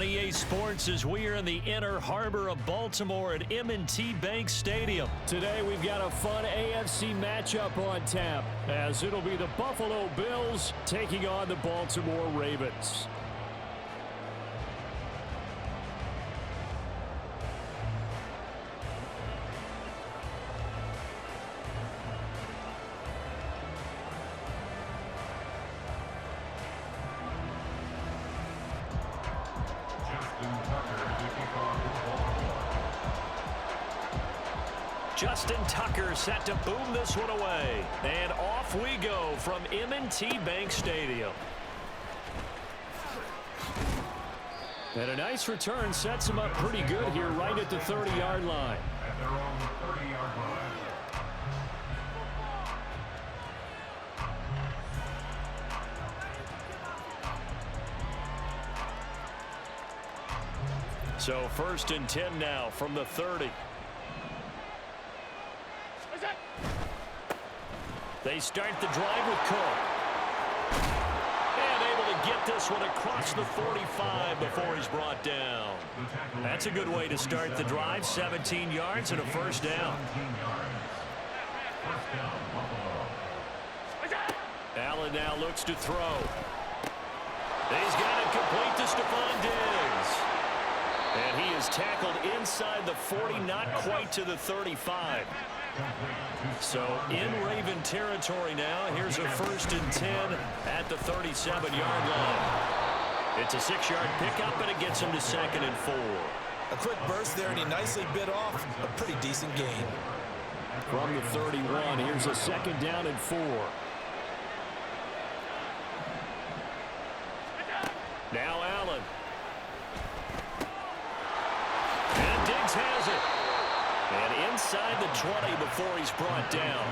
on EA Sports as we are in the inner harbor of Baltimore at M&T Bank Stadium. Today we've got a fun AFC matchup on tap, as it'll be the Buffalo Bills taking on the Baltimore Ravens. Justin Tucker set to boom this one away. And off we go from M&T Bank Stadium. And a nice return sets him up pretty good here right at the 30-yard line. At their own 30-yard line. So 1st and 10 now from the 30. They start the drive with Cook. And able to get this one across the 45 before he's brought down. That's a good way to start the drive. 17 yards and a first down. Allen now looks to throw. He's got it complete to Stephon Diggs. And he is tackled inside the 40, not quite to the 35. So in Raven territory now. Here's a 1st and 10 at the 37-yard line. It's a 6-yard pickup, and it gets him to 2nd and 4. A quick burst there, and he nicely bit off a pretty decent gain. From the 31, here's a 2nd down and 4. Now Allen. And Diggs has it. And inside the 20 before he's brought down.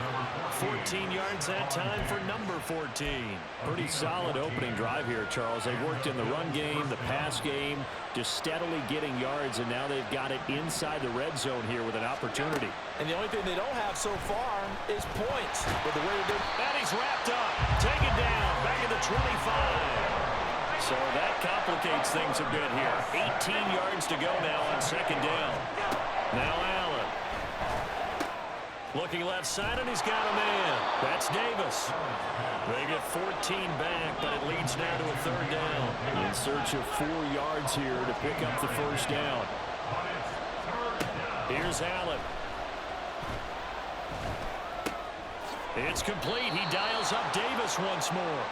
14 yards that time for number 14. Pretty solid opening drive here, Charles. They've worked in the run game, the pass game, just steadily getting yards, and now they've got it inside the red zone here with an opportunity. And the only thing they don't have so far is points. But the way they did, and he's wrapped up, taken down, back at the 25. So that complicates things a bit here. 18 yards to go now on 2nd down. Now Allen. Looking left side, and he's got a man. That's Davis. They get 14 back, but it leads now to a 3rd down. In search of 4 yards here to pick up the first down. Here's Allen. It's complete. He dials up Davis once more.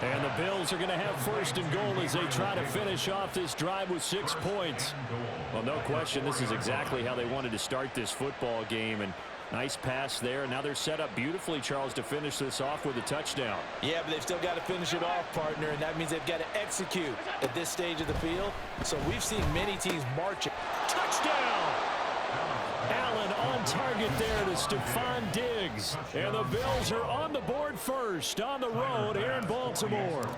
And the Bills are going to have 1st and goal as they try to finish off this drive with 6 points. Well, no question, this is exactly how they wanted to start this football game. And nice pass there. Now they're set up beautifully, Charles, to finish this off with a touchdown. Yeah, but they've still got to finish it off, partner, and that means they've got to execute at this stage of the field. So we've seen many teams marching. Touchdown! Allen on target there to Stephon Diggs. And the Bills are on the board first on the road here in Baltimore.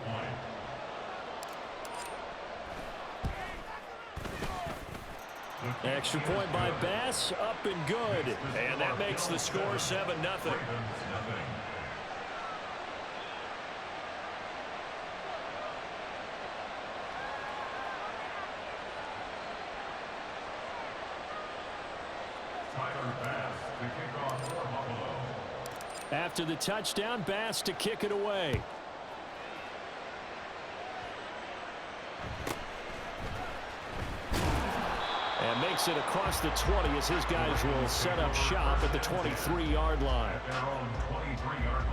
Extra point by Bass, up and good. And that makes the score 7-0. After the touchdown, Bass to kick it away. And makes it across the 20 as his guys will set up shop at the 23-yard line. At their own 23-yard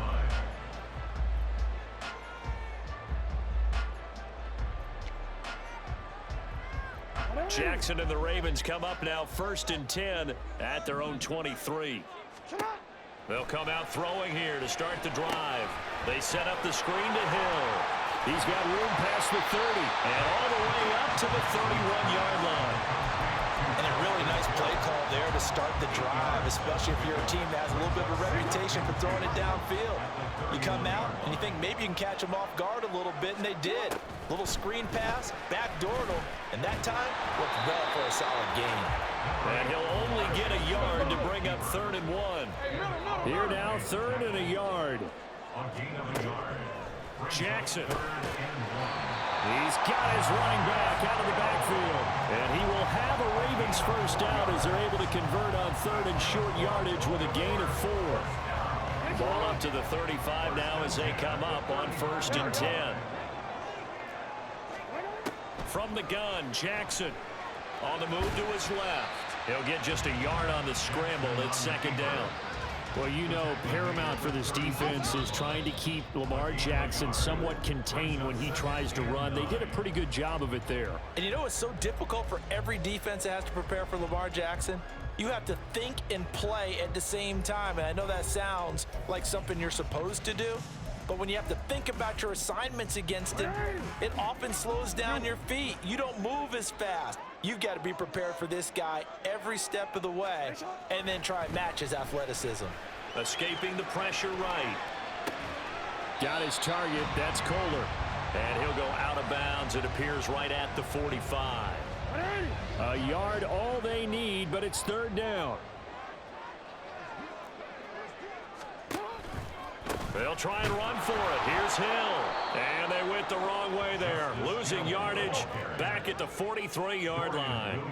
line. Jackson and the Ravens come up now 1st and 10 at their own 23. They'll come out throwing here to start the drive. They set up the screen to Hill. He's got room past the 30. And all the way up to the 31-yard line. And a really nice play call there to start the drive, especially if you're a team that has a little bit of a reputation for throwing it downfield. You come out and you think maybe you can catch them off guard a little bit, and they did. Little screen pass, backdoored them, and that time worked well for a solid gain. And he'll only get a yard to bring up 3rd and 1. Here now, 3rd and a yard. On gain of a yard. Jackson. He's got his running back out of the backfield. Browns first down as they're able to convert on third and short yardage with a gain of 4. Ball up to the 35 now as they come up on 1st and 10. From the gun, Jackson on the move to his left. He'll get just a yard on the scramble. It's 2nd down. Well, you know, paramount for this defense is trying to keep Lamar Jackson somewhat contained when he tries to run. They did a pretty good job of it there. And you know it's so difficult for every defense that has to prepare for Lamar Jackson? You have to think and play at the same time. And I know that sounds like something you're supposed to do, but when you have to think about your assignments against him, it often slows down your feet. You don't move as fast. You've got to be prepared for this guy every step of the way and then try and match his athleticism. Escaping the pressure right. Got his target. That's Kohler. And he'll go out of bounds. It appears right at the 45. A yard all they need, but it's 3rd down. They'll try and run for it. Here's Hill. And they went the wrong way there. Losing yardage back at the 43-yard line.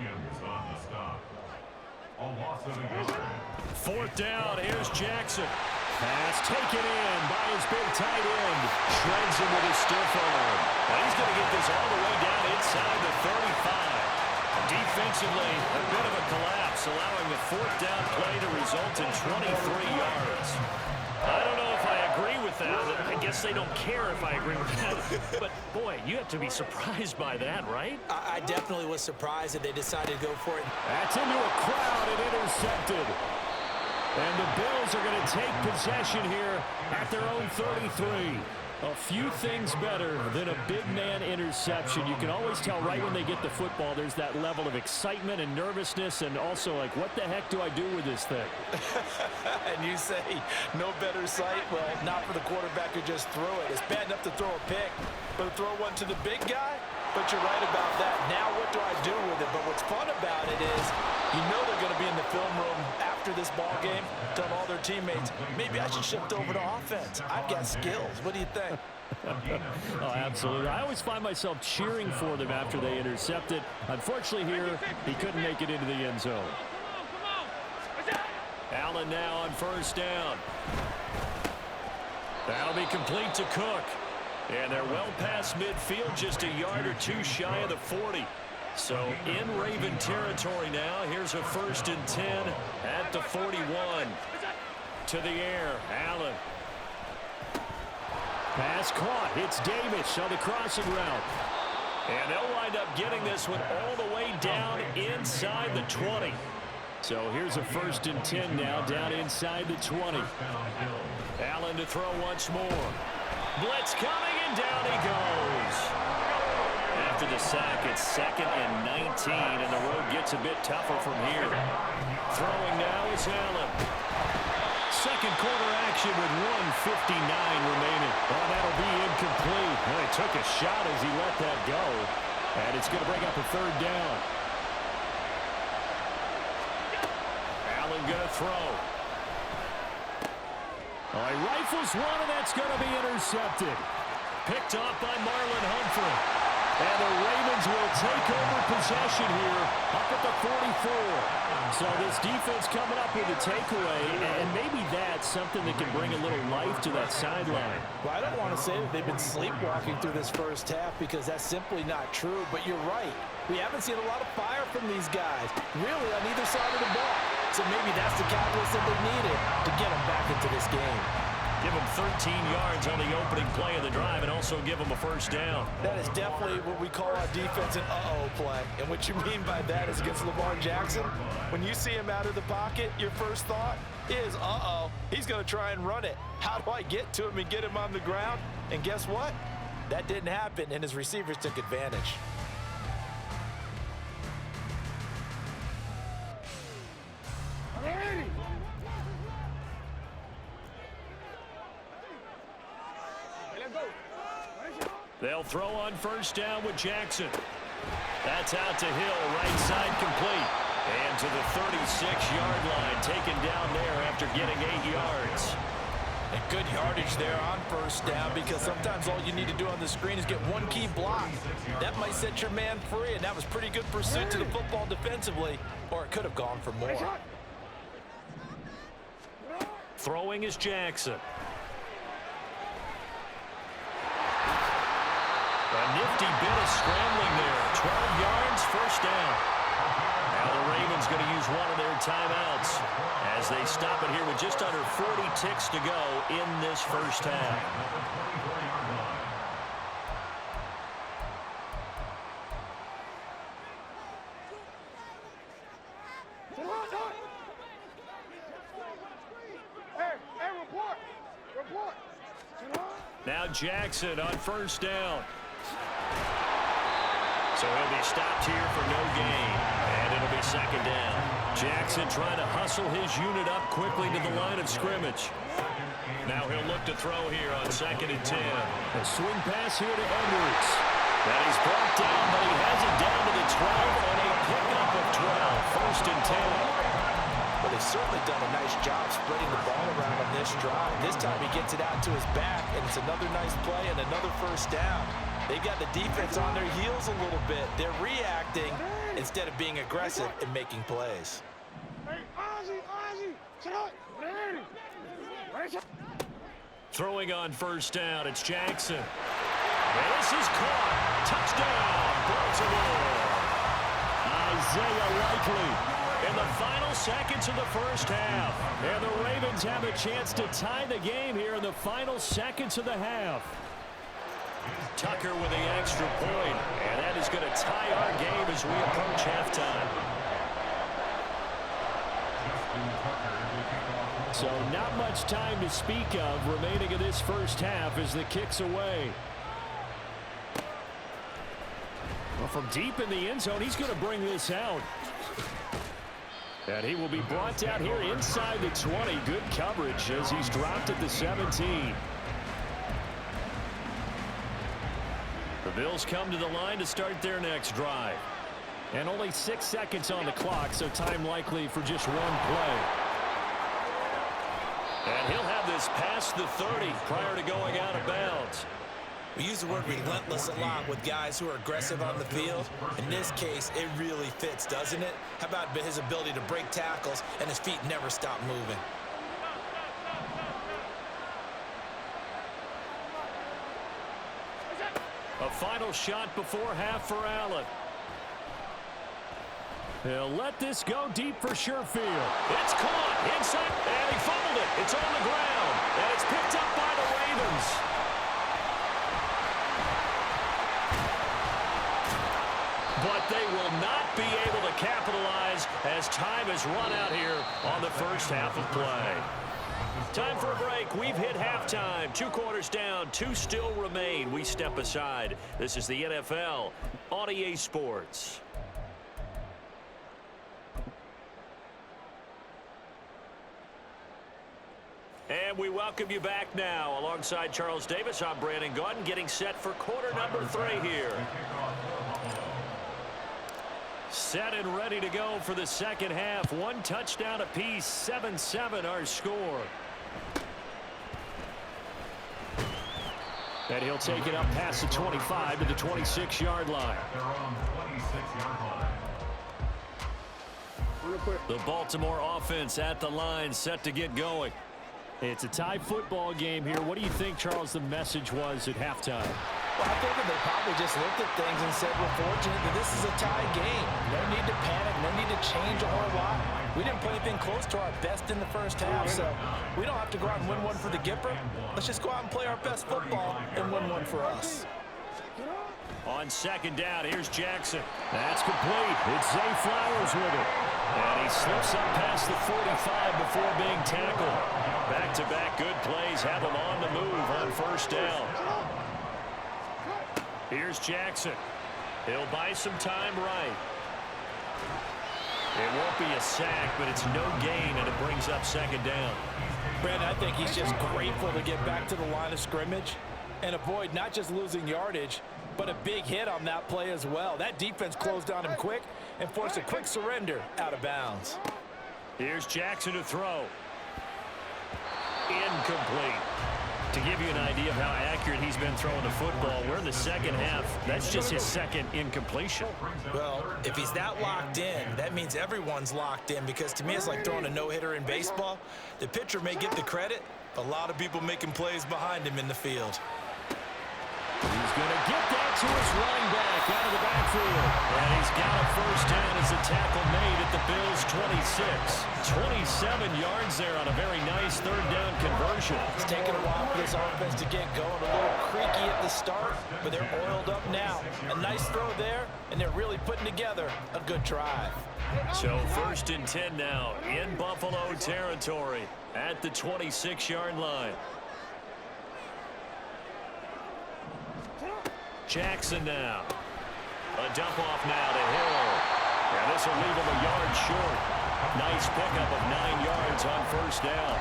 4th down. Here's Jackson. Pass taken in by his big tight end. Shreds him with his stiff arm. Well, he's going to get this all the way down inside the 35. Defensively, a bit of a collapse, allowing the 4th down play to result in 23 yards. I don't know if I agree with that. I guess they don't care if I agree with that. But, boy, you have to be surprised by that, right? I definitely was surprised that they decided to go for it. That's into a crowd and intercepted. And the Bills are going to take possession here at their own 33. A few things better than a big man interception. You can always tell right when they get the football, there's that level of excitement and nervousness and also like, what the heck do I do with this thing? And you say, no better sight? Well, not for the quarterback who just threw it. It's bad enough to throw a pick, but to throw one to the big guy? But you're right about that. Now what do I do with it? But what's fun about it is you know they're going to be in the film room after this ball game, telling all their teammates, maybe I should shift over to offense. I've got skills. What do you think? Oh, absolutely. I always find myself cheering for them after they intercept it. Unfortunately here, he couldn't make it into the end zone. Allen now on 1st down. That'll be complete to Cook. And they're well past midfield, just a yard or two shy of the 40. So in Raven territory now. Here's a 1st and 10 at the 41. To the air, Allen. Pass caught. It's Davis on the crossing route. And they'll wind up getting this one all the way down inside the 20. So here's a 1st and 10 now, down inside the 20. Allen to throw once more. Blitz coming, and down he goes. After the sack, it's 2nd and 19, and the road gets a bit tougher from here. Throwing now is Allen. Second quarter action with 1:59 remaining. Oh, that'll be incomplete. Well, he took a shot as he let that go, and it's going to bring up a 3rd down. Allen going to throw. Oh, he rifles one, and that's going to be intercepted. Picked off by Marlon Humphrey. And the Ravens will take over possession here up at the 44. So this defense coming up with a takeaway, and maybe that's something that can bring a little life to that sideline. Well, I don't want to say that they've been sleepwalking through this first half because that's simply not true, but you're right. We haven't seen a lot of fire from these guys, really, on either side of the ball. So maybe that's the catalyst that they needed to get them back into this game. Give them 13 yards on the opening play of the drive and also give them a 1st down. That is definitely what we call our defense an uh-oh play. And what you mean by that is against Lamar Jackson, when you see him out of the pocket, your first thought is, uh-oh, he's going to try and run it. How do I get to him and get him on the ground? And guess what? That didn't happen, and his receivers took advantage. They'll throw on 1st down with Jackson. That's out to Hill, right side complete. And to the 36-yard line, taken down there after getting 8 yards. And good yardage there on first down, because sometimes all you need to do on the screen is get one key block. That might set your man free, and that was pretty good pursuit to the football defensively, or it could have gone for more. Throwing is Jackson. A nifty bit of scrambling there. 12 yards, first down. Now the Ravens going to use one of their timeouts as they stop it here with just under 40 ticks to go in this first half. Now Jackson on first down. So he'll be stopped here for no gain, and it'll be second down. Jackson trying to hustle his unit up quickly to the line of scrimmage. Now he'll look to throw here on 2nd and 10. A swing pass here to Edwards. Now he's brought down, but he has it down to the 12 on a pickup of 12. 1st and 10. Well, they've certainly done a nice job spreading the ball around on this drive. This time he gets it out to his back, and it's another nice play and another first down. They've got the defense on their heels a little bit. They're reacting instead of being aggressive and making plays. Throwing on first down, it's Jackson. This is caught. Touchdown, Baltimore. Isaiah Likely in the final seconds of the first half. And the Ravens have a chance to tie the game here in the final seconds of the half. Tucker with the extra point, and that is going to tie our game as we approach halftime. So not much time to speak of remaining in this first half as the kick's away. Well, from deep in the end zone, he's going to bring this out. And he will be brought down here inside the 20. Good coverage as he's dropped at the 17. The Bills come to the line to start their next drive. And only 6 seconds on the clock, so time likely for just one play. And he'll have this past the 30 prior to going out of bounds. We use the word relentless a lot with guys who are aggressive on the field. In this case, it really fits, doesn't it? How about his ability to break tackles and his feet never stop moving? A final shot before half for Allen. He'll let this go deep for Sherfield. It's caught inside, and he fumbled it. It's on the ground, and it's picked up by the Ravens. But they will not be able to capitalize as time has run out here on the first half of play. Time for a break. We've hit halftime. 2 quarters down. 2 still remain. We step aside. This is the NFL on EA Sports. And we welcome you back now. Alongside Charles Davis, I'm Brandon Gaudin, getting set for quarter number 3 here. Set and ready to go for the second half. 1 touchdown apiece. 7-7 our score. And he'll take it up past the 25 to the 26-yard line. They're on the 26-yard line. The Baltimore offense at the line, set to get going. It's a tie football game here. What do you think, Charles, the message was at halftime? Well, I think that they probably just looked at things and said, we're fortunate that this is a tie game. No need to panic, no need to change a whole lot. We didn't play anything close to our best in the first half, so we don't have to go out and win one for the Gipper. Let's just go out and play our best football and win one for us. On second down, here's Jackson. That's complete. It's Zay Flowers with it. And he slips up past the 45 before being tackled. Back-to-back good plays have him on the move on first down. Here's Jackson. He'll buy some time right. It won't be a sack, but it's no gain, and it brings up second down. Brandon, I think he's just grateful to get back to the line of scrimmage and avoid not just losing yardage, but a big hit on that play as well. That defense closed on him quick and forced a quick surrender out of bounds. Here's Jackson to throw. incomplete. To give you an idea of how accurate he's been throwing the football, we're in the second half. That's just his second incompletion. Well, if he's that locked in, that means everyone's locked in, because to me it's like throwing a no-hitter in baseball. The pitcher may get the credit, but a lot of people making plays behind him in the field. He's going to get that to his running back out of the backfield. And he's got a first down as a tackle made at the Bills' 26. 27 yards there on a very nice third down conversion. It's taken a while for this offense to get going. A little creaky at the start, but they're oiled up now. A nice throw there, and they're really putting together a good drive. So 1st and 10 now in Buffalo territory at the 26-yard line. Jackson now. A dump off now to Hill. And this will leave him a yard short. Nice pickup of 9 yards on first down.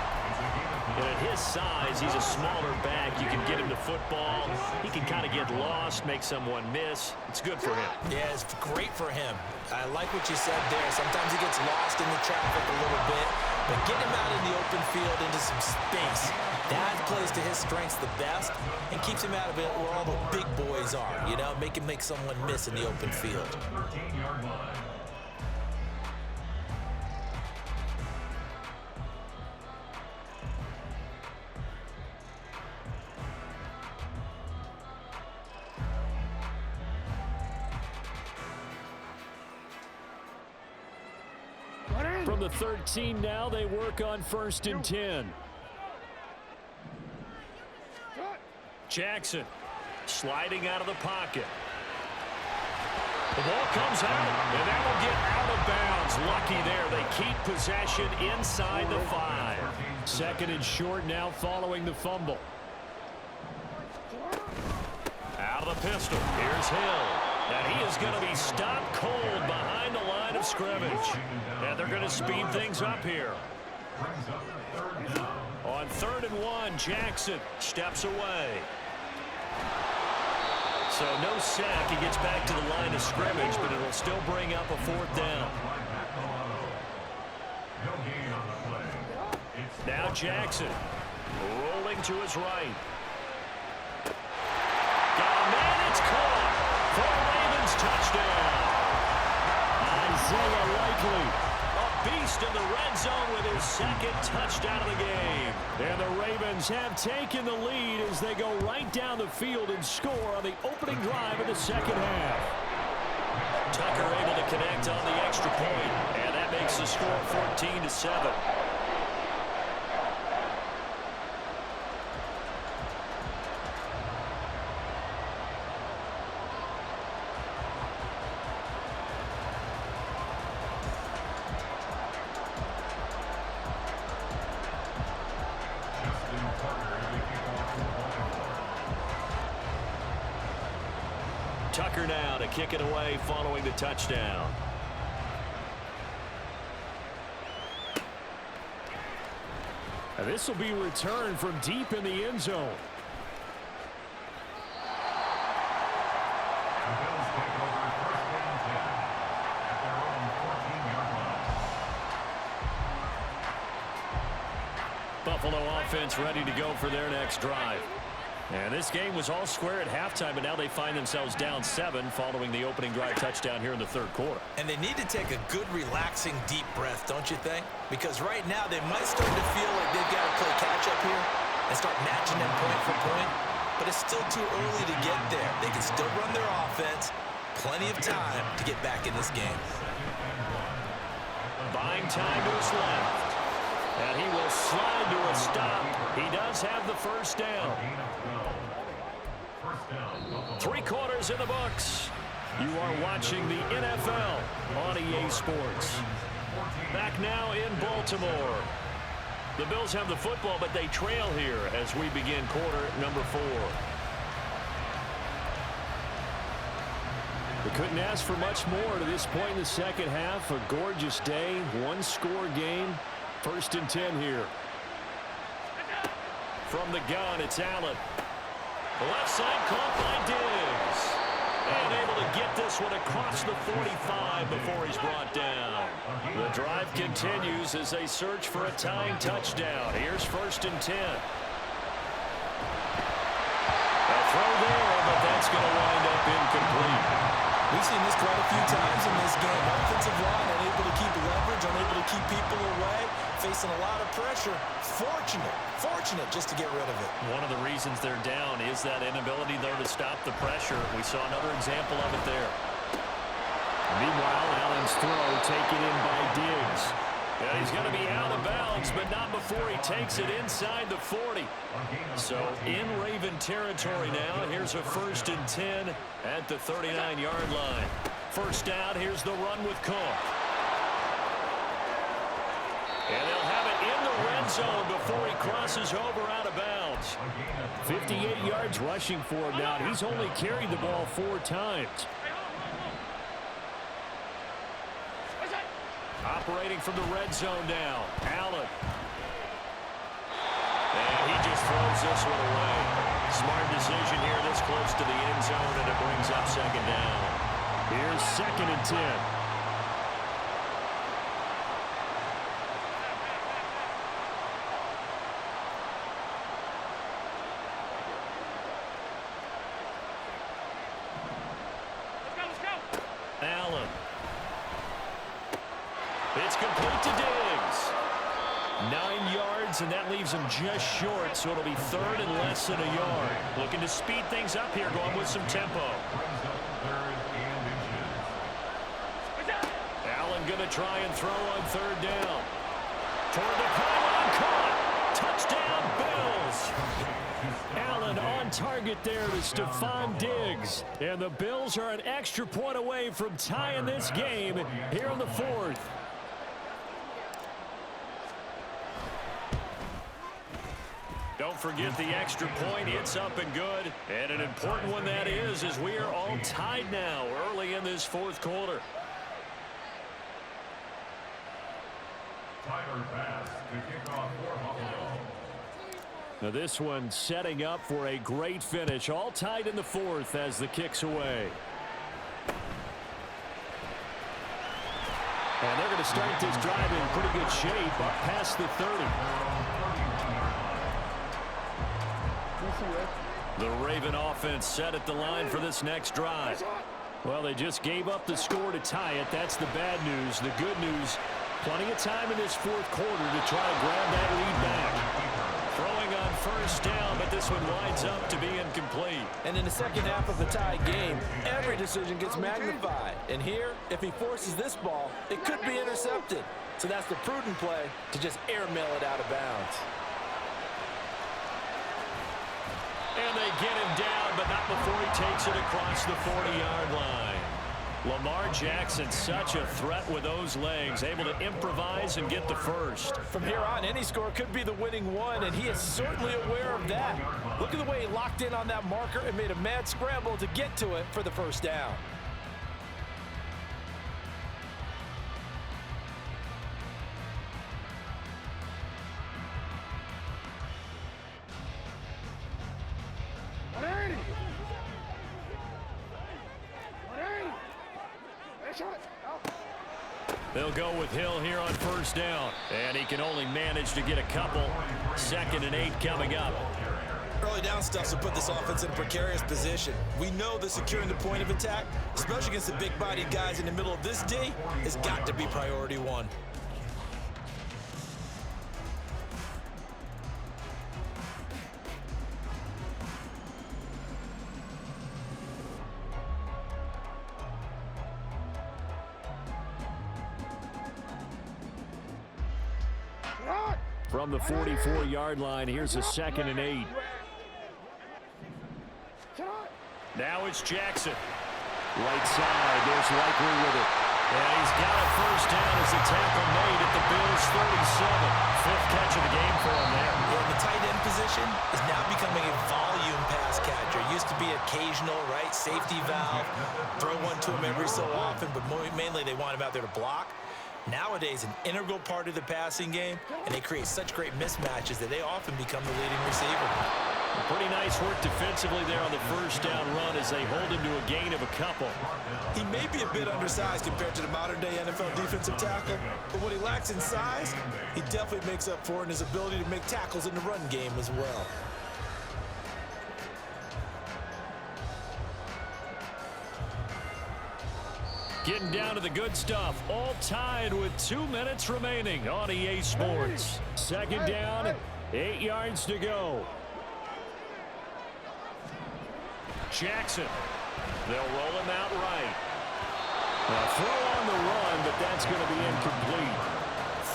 And at his size, he's a smaller back. You can get him the football. He can kind of get lost, make someone miss. It's good for him. Yeah, it's great for him. I like what you said there. Sometimes he gets lost in the traffic a little bit, but get him out in the open field into some space. That plays to his strengths the best and keeps him out of it where all the big boys are, you know, make him make someone miss in the open field. 13-yard line. From the 13 now, they work on 1st and 10. Jackson sliding out of the pocket. The ball comes out, and that will get out of bounds. Lucky there. They keep possession inside the 5. 2nd and short now following the fumble. Out of the pistol. Here's Hill. And he is going to be stopped cold behind the line of scrimmage. And they're going to speed things up here. On 3rd and 1, Jackson steps away. So no sack. He gets back to the line of scrimmage, but it'll still bring up a 4th down. Now Jackson rolling to his right. Got a man, it's caught for a Ravens touchdown. Isaiah Likely. A beast in the red zone with his 2nd touchdown of the game. And the Ravens have taken the lead as they go right down the field and score on the opening drive of the 2nd half. Tucker able to connect on the extra point, and that makes the score 14-7. Tucker now to kick it away following the touchdown. And this will be returned from deep in the end zone. The Bills take over 1st and 10 at their own 14-yard line. Buffalo offense ready to go for their next drive. And this game was all square at halftime, but now they find themselves down 7 following the opening drive touchdown here in the 3rd quarter. And they need to take a good, relaxing, deep breath, don't you think? Because right now they might start to feel like they've got to play catch-up here and start matching them point for point. But it's still too early to get there. They can still run their offense. Plenty of time to get back in this game. Buying time to his left. And he will slide to a stop. He does have the first down. 3 quarters in the books. You are watching the NFL on EA Sports. Back now in Baltimore. The Bills have the football, but they trail here as we begin quarter number 4. They couldn't ask for much more to this point in the 2nd half. A gorgeous day, 1-score game. 1st and 10 here. From the gun, it's Allen. The left side caught by Diggs. And able to get this one across the 45 before he's brought down. The drive continues as they search for a tying touchdown. Here's 1st and 10. A throw there, but that's going to wind up incomplete. We've seen this quite a few times in this game. Offensive line unable to keep leverage, unable to keep people away, facing a lot of pressure. Fortunate just to get rid of it. One of the reasons they're down is that inability, though, to stop the pressure. We saw another example of it there. Meanwhile, Allen's throw taken in by Diggs. Yeah, he's going to be out of bounds, but not before he takes it inside the 40. So in Raven territory now. Here's a 1st and 10 at the 39-yard line. First down, here's the run with Cook. And they'll have it in the red zone before he crosses over out of bounds. 58 yards rushing for him now. He's only carried the ball 4 times. Operating from the red zone now. Allen. And he just throws this one away. Smart decision here this close to the end zone, and it brings up 2nd down. Here's 2nd and 10. Allen. It's complete to Diggs. 9 yards, and that leaves him just short, so it'll be 3rd and less than a yard. Looking to speed things up here, going with some tempo. Allen going to try and throw on 3rd down. Toward the pylon, caught. Touchdown, Bills. Allen on target there to Stephon Diggs. And the Bills are an extra point away from tying this game here in the 4th. Don't forget the extra point. It's up and good. And an important one that is, as we are all tied now early in this 4th quarter. Tyler Bass to kick off for Buffalo. Now this one setting up for a great finish. All tied in the 4th as the kick's away. And they're going to start this drive in pretty good shape up past the 30. The Raven offense set at the line for this next drive. Well, they just gave up the score to tie it. That's the bad news. The good news, plenty of time in this 4th quarter to try to grab that lead back. Throwing on 1st down, but this one winds up to be incomplete. And in the 2nd half of the tie game, every decision gets magnified. And here, if he forces this ball, it could be intercepted. So that's the prudent play to just airmail it out of bounds. And they get him down, but not before he takes it across the 40-yard line. Lamar Jackson, such a threat with those legs, able to improvise and get the first. From here on, any score could be the winning one, and he is certainly aware of that. Look at the way he locked in on that marker and made a mad scramble to get to it for the first down. They'll go with Hill here on 1st down. And he can only manage to get a couple. 2nd and 8 coming up. Early down stuff will put this offense in a precarious position. We know that securing the point of attack, especially against the big-bodied guys in the middle of this D, has got to be priority 1. From the 44-yard line, here's a 2nd and 8. Now it's Jackson. Right side, there's Likely with it. And he's got a 1st down as the tackle made at the Bills' 37. 5th catch of the game for him there. Well, the tight end position is now becoming a volume pass catcher. Used to be occasional, right? Safety valve. Throw one to him every so often, but mainly they want him out there to block. Nowadays, an integral part of the passing game, and they create such great mismatches that they often become the leading receiver. Pretty nice work defensively there on the first down run as they hold him to a gain of a couple. He may be a bit undersized compared to the modern-day NFL defensive tackle, but what he lacks in size, he definitely makes up for in his ability to make tackles in the run game as well. Getting down to the good stuff, all tied with 2 minutes remaining on EA Sports. Second down, 8 yards to go. Jackson. They'll roll him out right. Throw on the run, but that's going to be incomplete.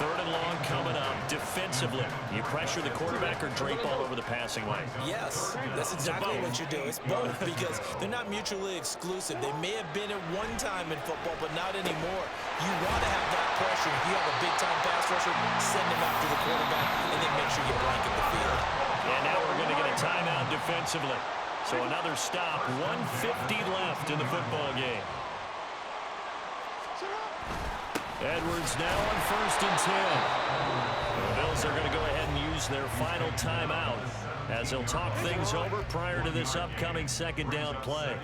Third and long coming up. Defensively, you pressure the quarterback or drape all over the passing lane? Yes, that's exactly what you do. It's both because they're not mutually exclusive. They may have been at one time in football, but not anymore. You want to have that pressure. If you have a big-time pass rusher, send him after the quarterback, and then make sure you blanket the field. And now we're going to get a timeout defensively. So another stop, 1:50 left in the football game. Edwards now on 1st and 10. The Bills are going to go ahead and use their final timeout as they'll talk things over prior to this upcoming second down play.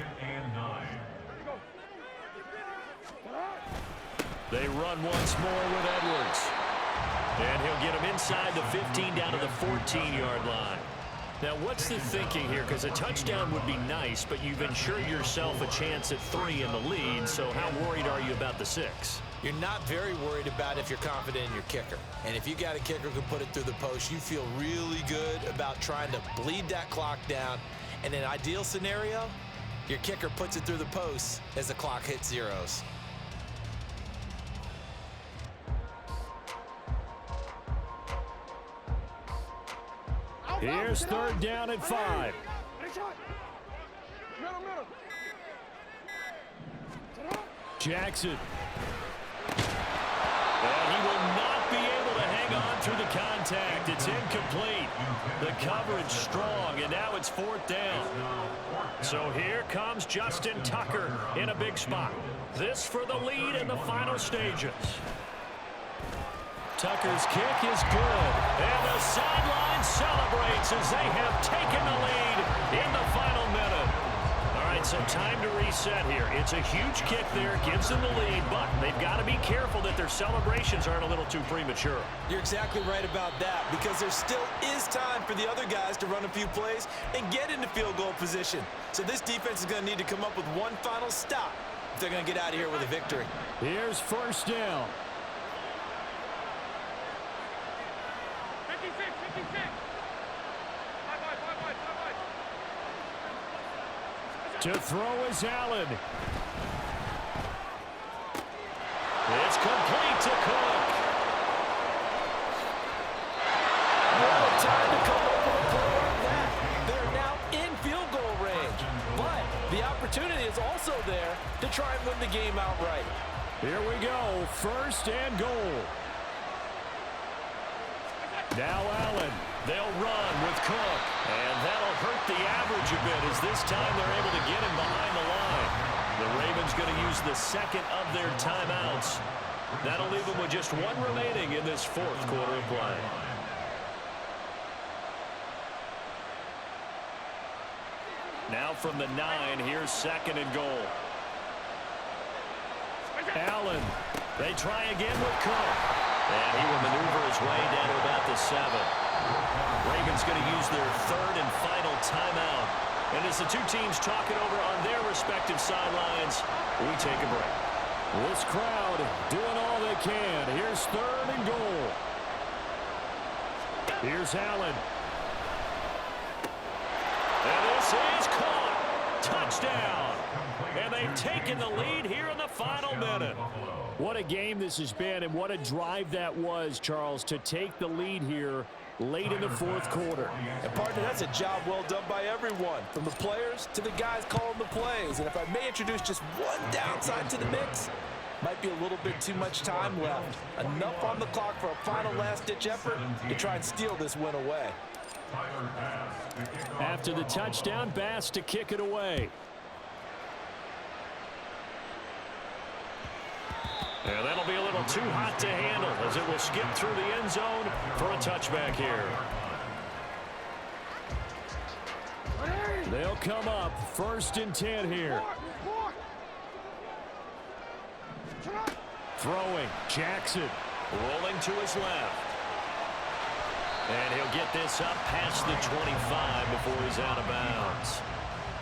They run once more with Edwards. And he'll get him inside the 15 down to the 14-yard line. Now, what's the thinking here? Because a touchdown would be nice, but you've ensured yourself a chance at 3 in the lead, so how worried are you about the 6? You're not very worried about if you're confident in your kicker. And if you got a kicker who can put it through the post, you feel really good about trying to bleed that clock down. In an ideal scenario, your kicker puts it through the post as the clock hits zeros. Here's third down at 5. Jackson. And he will not be able to hang on through the contact. It's incomplete. The coverage strong, and now it's 4th down. So here comes Justin Tucker in a big spot. This for the lead in the final stages. Tucker's kick is good, and the sideline celebrates as they have taken the lead in the final minute. All right, so time to reset here. It's a huge kick there, gives them the lead, but they've got to be careful that their celebrations aren't a little too premature. You're exactly right about that, because there still is time for the other guys to run a few plays and get into field goal position. So this defense is going to need to come up with one final stop if they're going to get out of here with a victory. Here's first down. To throw is Allen. It's complete to Cook. No time to come over the play on that. They're now in field goal range. But the opportunity is also there to try and win the game outright. Here we go. First and goal. Now Allen. They'll run with Cook. And that'll hurt the average a bit as this time they're able to get him behind the line. The Ravens going to use the second of their timeouts. That'll leave them with just 1 remaining in this 4th quarter of play. Now from the 9, here's 2nd and goal. Allen. They try again with Cook. And he will maneuver his way down to about the 7. Ravens going to use their 3rd and final timeout. And as the two teams talk it over on their respective sidelines, we take a break. This crowd doing all they can. Here's 3rd and goal. Here's Allen. And this is caught. Touchdown. And they've taken the lead here in the final minute. What a game this has been, and what a drive that was, Charles, to take the lead here late in the 4th quarter. And partner, that's a job well done by everyone, from the players to the guys calling the plays. And if I may introduce just one downside to the mix, might be a little bit too much time left. Enough on the clock for a final last-ditch effort to try and steal this win away. After the touchdown, Bass to kick it away. And that'll be a little too hot to handle as it will skip through the end zone for a touchback here. They'll come up 1st and 10 here. Throwing, Jackson. Rolling to his left. And he'll get this up past the 25 before he's out of bounds.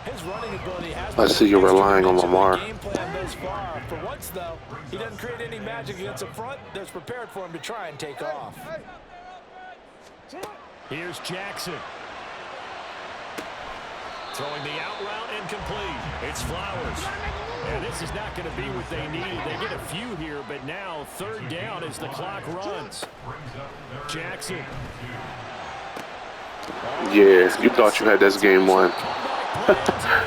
His running ability has I see you're relying on Lamar. game plan thus far. For once, though, he doesn't create any magic against the front that's prepared for him to try and take off. Here's Jackson. Throwing the out route and complete. It's Flowers. And this is not going to be what they needed. They get a few here, but now 3rd down as the clock runs. Jackson. Yeah, you thought you had this game won.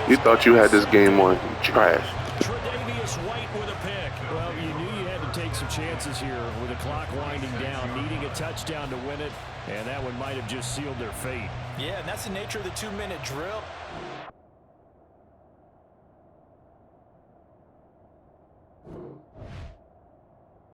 You thought you had this game won. Trash. Tre'Davious White with a pick. Well, you knew you had to take some chances here with the clock winding down, needing a touchdown to win it, and that one might have just sealed their fate. Yeah, and that's the nature of the 2-minute drill.